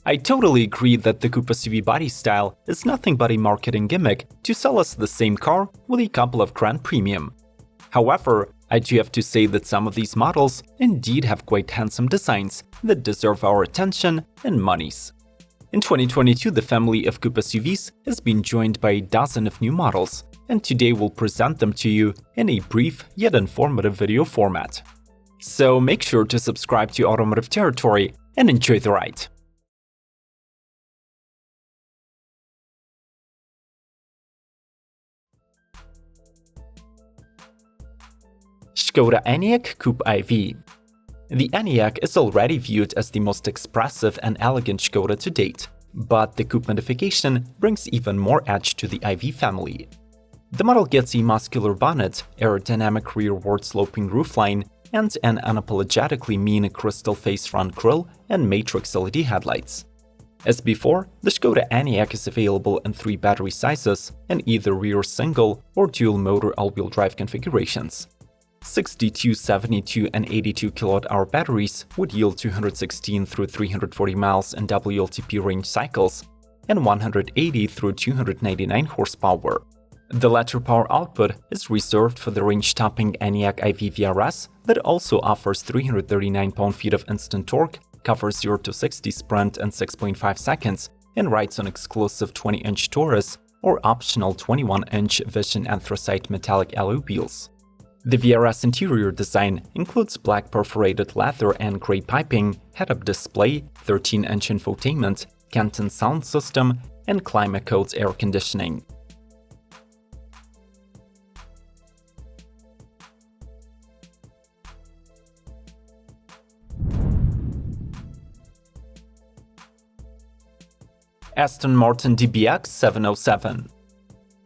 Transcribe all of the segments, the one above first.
I totally agree that the Coupe-SUV body style is nothing but a marketing gimmick to sell us the same car with a couple of grand premium. However, I do have to say that some of these models indeed have quite handsome designs that deserve our attention and monies. In 2022, the family of Coupe-SUVs has been joined by a dozen of new models, and today we'll present them to you in a brief yet informative video format. So make sure to subscribe to Automotive Territory and enjoy the ride. Skoda Enyaq Coupe IV. The Enyaq is already viewed as the most expressive and elegant Skoda to date, but the coupe modification brings even more edge to the IV family. The model gets a muscular bonnet, aerodynamic rearward sloping roofline, and an unapologetically mean crystal face front grille and matrix LED headlights. As before, the Skoda Enyaq is available in 3 battery sizes in either rear single or dual motor all-wheel drive configurations. 62, 72, and 82 kWh batteries would yield 216 through 340 miles in WLTP range cycles and 180 through 299 horsepower. The latter power output is reserved for the range-topping Enyaq IV VRS that also offers 339 pound-feet of instant torque, covers 0 to 60 sprint in 6.5 seconds, and rides on exclusive 20-inch Taurus or optional 21-inch Vision anthracite metallic alloy wheels. The VRS interior design includes black perforated leather and grey piping, head-up display, 13-inch infotainment, Canton sound system, and climate-code air conditioning. Aston Martin DBX 707.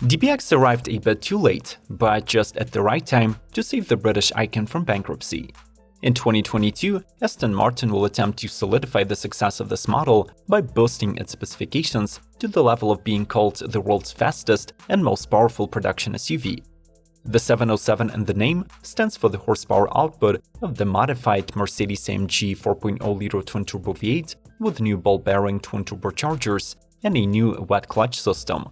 DBX arrived a bit too late, but just at the right time to save the British icon from bankruptcy. In 2022, Aston Martin will attempt to solidify the success of this model by boosting its specifications to the level of being called the world's fastest and most powerful production SUV. The 707 in the name stands for the horsepower output of the modified Mercedes-AMG 4.0-liter twin-turbo V8 with new ball-bearing twin turbochargers and a new wet clutch system.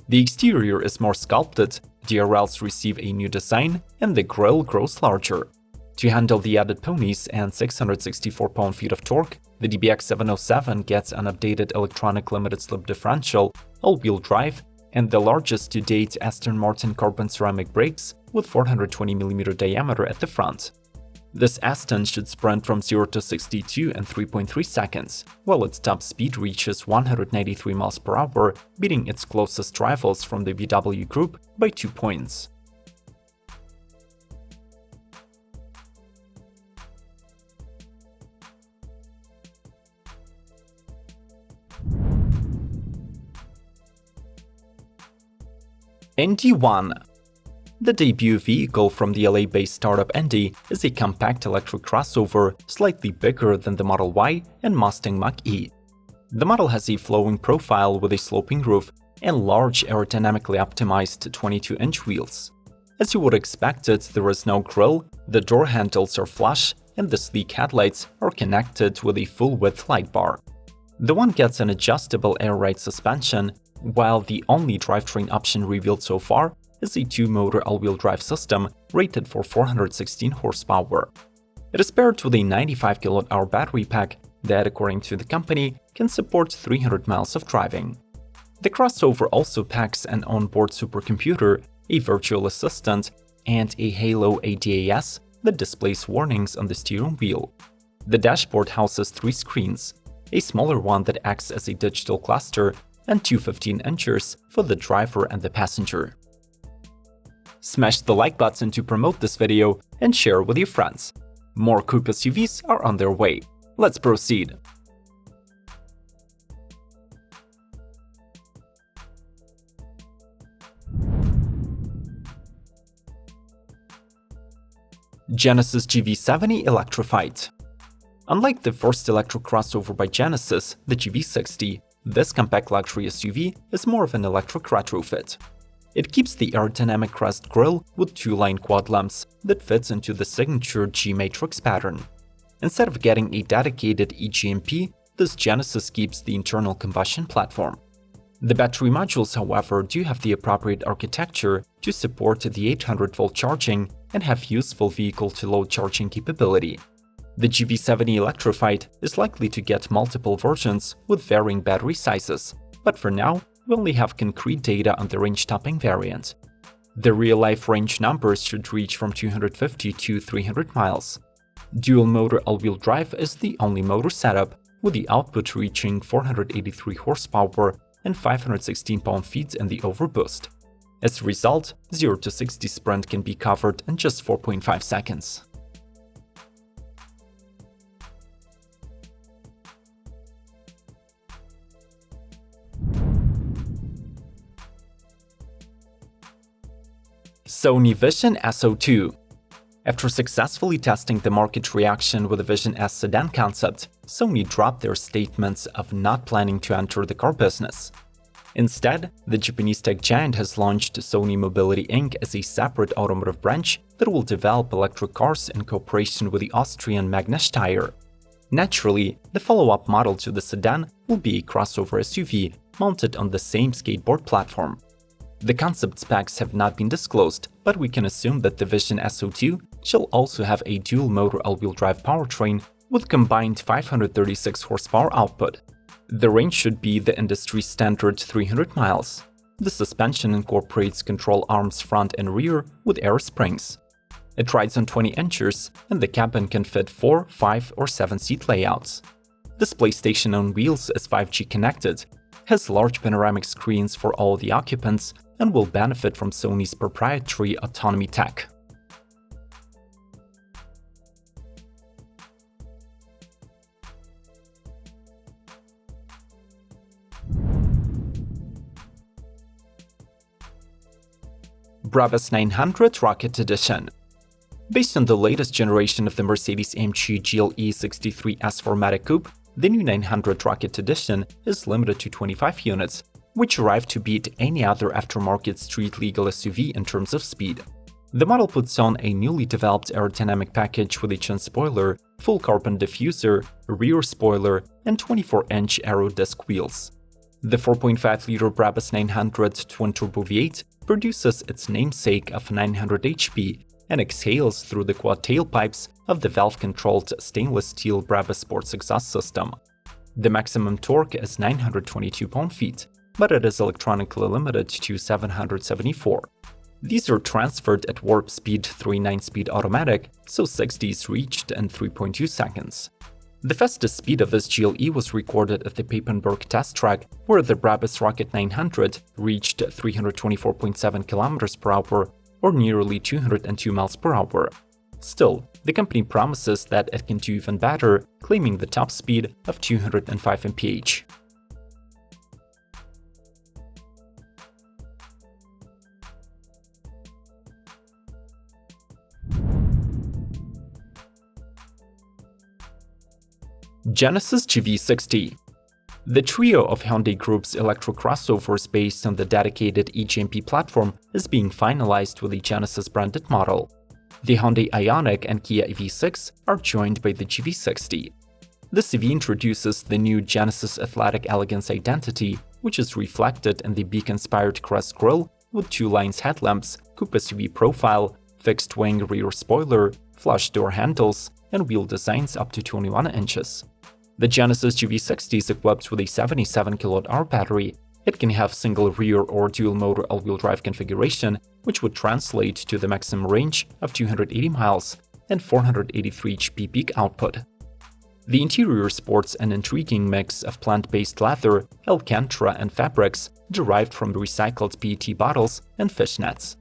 The exterior is more sculpted, DRLs receive a new design, and the grille grows larger. To handle the added ponies and 664 pound-feet of torque, the DBX 707 gets an updated electronic limited-slip differential, all-wheel drive, and the largest to date Aston Martin carbon ceramic brakes with 420mm diameter at the front. This Aston should sprint from 0 to 62 in 3.3 seconds, while its top speed reaches 193 miles per hour, beating its closest rivals from the VW group by 2 points. Indi One. The debut vehicle from the LA-based startup Indi is a compact electric crossover slightly bigger than the Model Y and Mustang Mach-E. The model has a flowing profile with a sloping roof and large aerodynamically optimized 22-inch wheels. As you would expect it, there is no grille, the door handles are flush, and the sleek headlights are connected with a full-width light bar. The One gets an adjustable air ride suspension, while the only drivetrain option revealed so far is a 2-motor all-wheel drive system rated for 416 horsepower. It is paired with a 95 kWh battery pack that, according to the company, can support 300 miles of driving. The crossover also packs an onboard supercomputer, a virtual assistant, and a Halo ADAS that displays warnings on the steering wheel. The dashboard houses 3 screens, a smaller one that acts as a digital cluster, and 2 15-inchers for the driver and the passenger. Smash the like button to promote this video and share with your friends. More coupe-SUVs are on their way. Let's proceed. Genesis GV70 Electrified. Unlike the first electric crossover by Genesis, the GV60, this compact luxury SUV is more of an electric retrofit. It keeps the aerodynamic crest grille with 2-line quad lamps that fits into the signature G-matrix pattern. Instead of getting a dedicated eGMP, This Genesis keeps the internal combustion platform. The battery modules, however, do have the appropriate architecture to support the 800-volt charging and have useful vehicle-to-load charging capability. The GV70 Electrified is likely to get multiple versions with varying battery sizes, but for now, we only have concrete data on the range-topping variant. The real-life range numbers should reach from 250 to 300 miles. Dual-motor all-wheel drive is the only motor setup, with the output reaching 483 horsepower and 516 pound-feet in the overboost. As a result, 0 to 60 sprint can be covered in just 4.5 seconds. Sony Vision SO2. After successfully testing the market reaction with the Vision S sedan concept, Sony dropped their statements of not planning to enter the car business. Instead, the Japanese tech giant has launched Sony Mobility Inc. as a separate automotive branch that will develop electric cars in cooperation with the Austrian Meanness tire. Naturally, the follow-up model to the sedan will be a crossover SUV mounted on the same skateboard platform. The concept specs have not been disclosed, but we can assume that the Vision SO2 shall also have a dual-motor all-wheel drive powertrain with combined 536 horsepower output. The range should be the industry standard 300 miles. The suspension incorporates control arms front and rear with air springs. It rides on 20 inches, and the cabin can fit 4, 5, or 7-seat layouts. This PlayStation on wheels is 5G connected, has large panoramic screens for all the occupants, and will benefit from Sony's proprietary autonomy tech. Brabus 900 Rocket Edition. Based on the latest generation of the Mercedes-AMG GLE 63S 4MATIC Coupe, the new 900 Rocket Edition is limited to 25 units, which arrive to beat any other aftermarket street-legal SUV in terms of speed. The model puts on a newly developed aerodynamic package with a chin spoiler, full carbon diffuser, rear spoiler, and 24-inch aero disc wheels. The 4.5-liter Brabus 900 twin-turbo V8 produces its namesake of 900 HP and exhales through the quad tailpipes of the valve-controlled stainless steel Brabus sports exhaust system. The maximum torque is 922 pound-feet, but it is electronically limited to 774. These are transferred at warp speed through a 9-speed automatic, so 60 is reached in 3.2 seconds. The fastest speed of this GLE was recorded at the Papenburg test track, where the Brabus Rocket 900 reached 324.7 km/h, or nearly 202 miles per hour. Still, the company promises that it can do even better, claiming the top speed of 205 mph. Genesis GV60. The trio of Hyundai Group's electric crossovers based on the dedicated eGMP platform is being finalized with a Genesis branded model. The Hyundai Ioniq and Kia EV6 are joined by the GV60. This EV introduces the new Genesis Athletic Elegance identity, which is reflected in the beak-inspired crest grille with 2-lines headlamps, coupe-SUV profile, fixed-wing rear spoiler, flush door handles, and wheel designs up to 21 inches. The Genesis GV60 is equipped with a 77 kWh battery. It can have single rear or dual-motor all-wheel drive configuration, which would translate to the maximum range of 280 miles and 483 HP peak output. The interior sports an intriguing mix of plant-based leather, alcantara, and fabrics derived from recycled PET bottles and fishnets.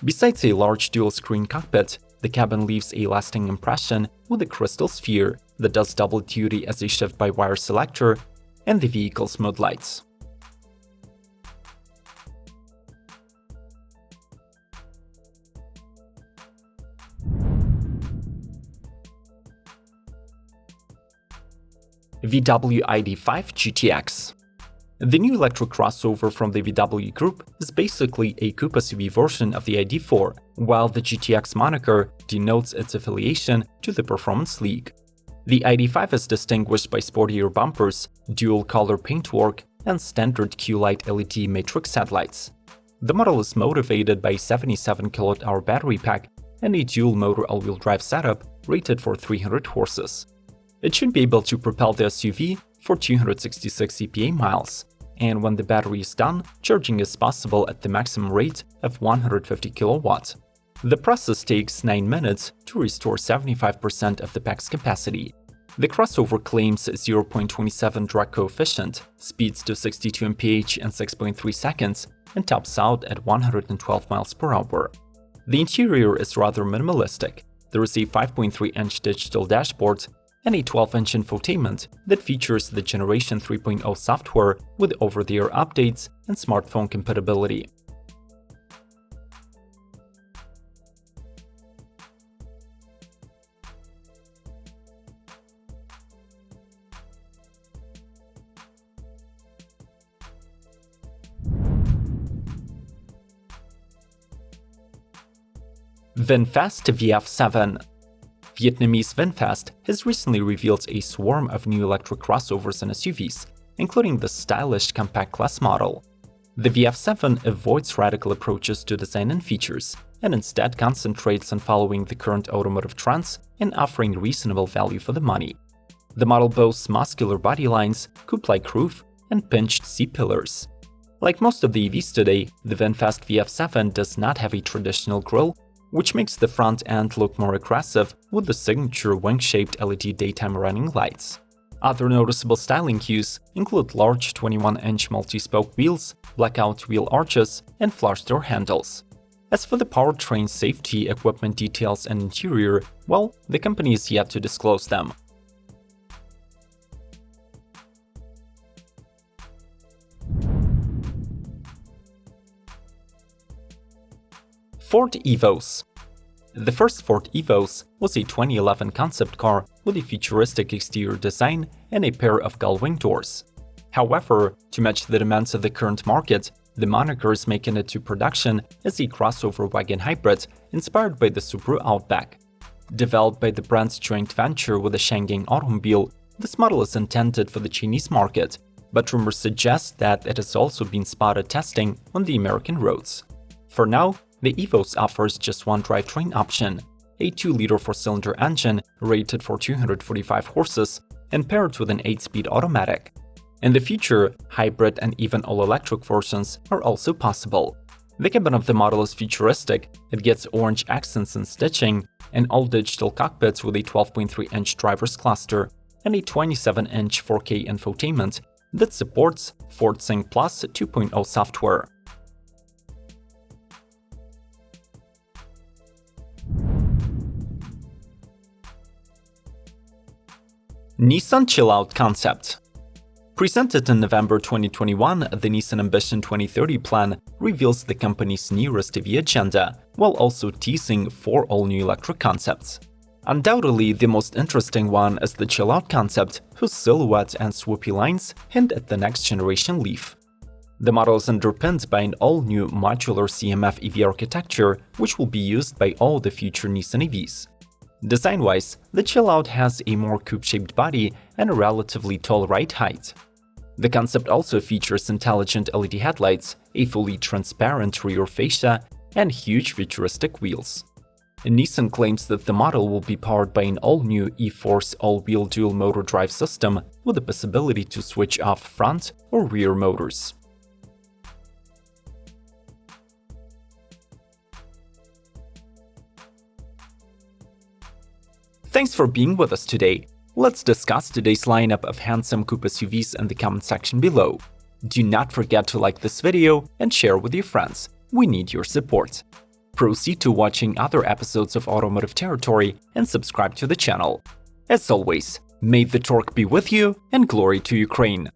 Besides a large dual-screen cockpit, the cabin leaves a lasting impression with a crystal sphere that does double duty as a shift-by-wire selector and the vehicle's mode lights. VW ID.5 GTX. The new electric crossover from the VW Group is basically a coupe-SUV version of the ID.4, while the GTX moniker denotes its affiliation to the Performance League. The ID.5 is distinguished by sportier bumpers, dual-color paintwork, and standard Q-Light LED matrix headlights. The model is motivated by a 77 kWh battery pack and a dual-motor all-wheel drive setup rated for 300 horses. It should be able to propel the SUV for 266 EPA miles, and when the battery is done, charging is possible at the maximum rate of 150 kW. The process takes 9 minutes to restore 75% of the pack's capacity. The crossover claims 0.27 drag coefficient, speeds to 62 mph in 6.3 seconds, and tops out at 112 miles per hour. The interior is rather minimalistic. There is a 5.3-inch digital dashboard and a 12-inch infotainment that features the Generation 3.0 software with over-the-air updates and smartphone compatibility. VinFast VF7. Vietnamese VinFast has recently revealed a swarm of new electric crossovers and SUVs, including the stylish compact class model. The VF7 avoids radical approaches to design and features, and instead concentrates on following the current automotive trends and offering reasonable value for the money. The model boasts muscular body lines, coupe-like roof, and pinched C-pillars. Like most of the EVs today, the VinFast VF7 does not have a traditional grille, which makes the front end look more aggressive with the signature wing-shaped LED daytime running lights. Other noticeable styling cues include large 21-inch multi-spoke wheels, blackout wheel arches, and flush door handles. As for the powertrain safety equipment details and interior, well, the company is yet to disclose them. Ford Evos. The first Ford Evos was a 2011 concept car with a futuristic exterior design and a pair of gull-wing doors. However, to match the demands of the current market, the moniker is making it to production as a crossover wagon hybrid inspired by the Subaru Outback. Developed by the brand's joint venture with the Shangyang Automobile, this model is intended for the Chinese market, but rumors suggest that it has also been spotted testing on the American roads. For now, the Evos offers just one drivetrain option, a 2-liter 4-cylinder engine rated for 245 horses and paired with an 8-speed automatic. In the future, hybrid and even all-electric versions are also possible. The cabin of the model is futuristic, it gets orange accents and stitching, an all-digital cockpit with a 12.3-inch driver's cluster, and a 27-inch 4K infotainment that supports Ford Sync Plus 2.0 software. Nissan Chill-Out concept. Presented in November 2021, the Nissan Ambition 2030 plan reveals the company's newest EV agenda, while also teasing 4 all-new electric concepts. Undoubtedly, the most interesting one is the Chill-Out concept, whose silhouette and swoopy lines hint at the next-generation Leaf. The model is underpinned by an all-new modular CMF EV architecture, which will be used by all the future Nissan EVs. Design-wise, the Chill-Out has a more coupe-shaped body and a relatively tall ride height. The concept also features intelligent LED headlights, a fully transparent rear fascia, and huge futuristic wheels. Nissan claims that the model will be powered by an all-new e-Force all-wheel dual-motor drive system with the possibility to switch off front or rear motors. Thanks for being with us today. Let's discuss today's lineup of handsome coupe SUVs in the comment section below. Do not forget to like this video and share with your friends. We need your support. Proceed to watching other episodes of Automotive Territory and subscribe to the channel. As always, may the torque be with you and glory to Ukraine!